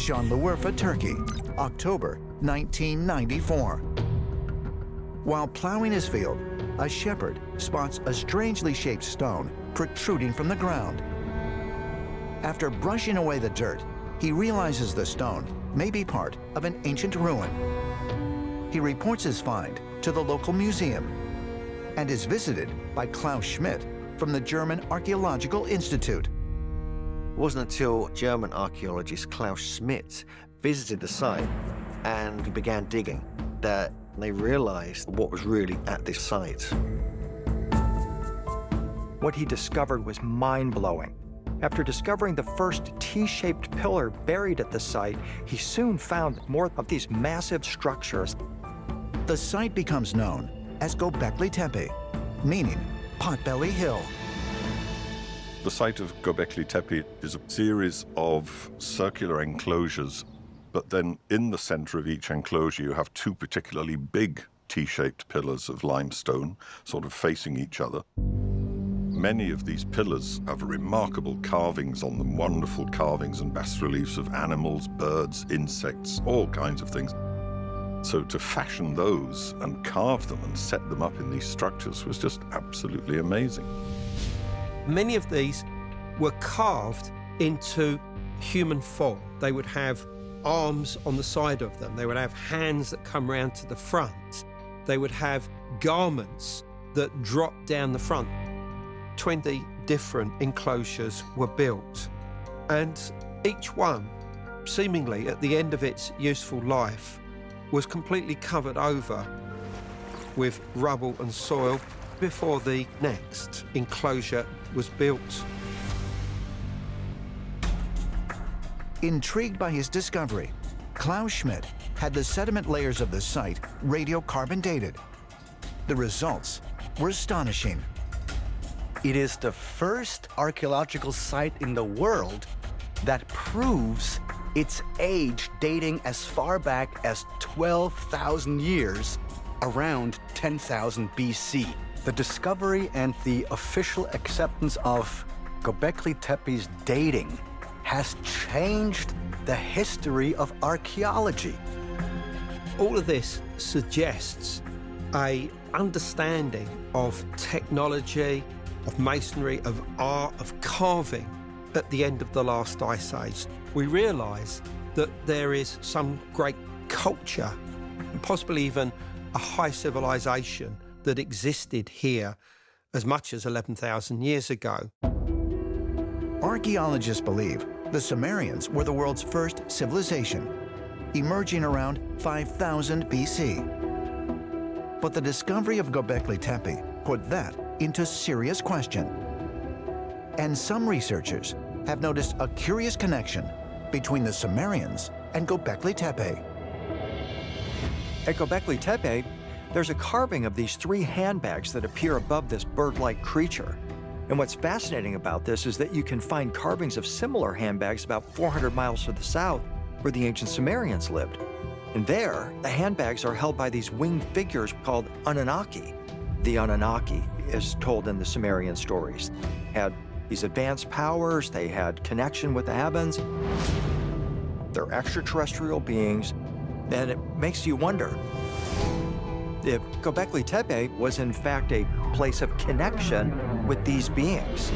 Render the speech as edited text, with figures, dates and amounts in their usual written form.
Şanlıurfa, Turkey, October 1994. While plowing his field, a shepherd spots a strangely shaped stone protruding from the ground. After brushing away the dirt, he realizes the stone may be part of an ancient ruin. He reports his find to the local museum and is visited by Klaus Schmidt from the German Archaeological Institute. It wasn't until German archaeologist Klaus Schmidt visited the site and began digging that they realized what was really at this site. What he discovered was mind-blowing. After discovering the first T-shaped pillar buried at the site, he soon found more of these massive structures. The site becomes known as Göbekli Tepe, meaning Potbelly Hill. The site of Göbekli Tepe is a series of circular enclosures, but then in the center of each enclosure you have two particularly big T-shaped pillars of limestone, sort of facing each other. Many of these pillars have remarkable carvings on them, wonderful carvings and bas-reliefs of animals, birds, insects, all kinds of things. So to fashion those and carve them and set them up in these structures was just absolutely amazing. Many of these were carved into human form. They would have arms on the side of them. They would have hands that come round to the front. They would have garments that drop down the front. 20 different enclosures were built, and each one, seemingly at the end of its useful life, was completely covered over with rubble and soil before the next enclosure was built. Intrigued by his discovery, Klaus Schmidt had the sediment layers of the site radiocarbon dated. The results were astonishing. It is the first archaeological site in the world that proves its age dating as far back as 12,000 years, around 10,000 BC. The discovery and the official acceptance of Göbekli Tepe's dating has changed the history of archaeology. All of this suggests an understanding of technology, of masonry, of art, of carving at the end of the last ice age. We realise that there is some great culture, and possibly even a high civilization that existed here as much as 11,000 years ago. Archaeologists believe the Sumerians were the world's first civilization, emerging around 5000 BC. But the discovery of Göbekli Tepe put that into serious question. And some researchers have noticed a curious connection between the Sumerians and Göbekli Tepe. At Göbekli Tepe, there's a carving of these three handbags that appear above this bird-like creature. And what's fascinating about this is that you can find carvings of similar handbags about 400 miles to the south where the ancient Sumerians lived. And there, the handbags are held by these winged figures called Anunnaki. The Anunnaki is told in the Sumerian stories. They had these advanced powers, they had connection with the heavens. They're extraterrestrial beings, and it makes you wonder if Göbekli Tepe was in fact a place of connection with these beings.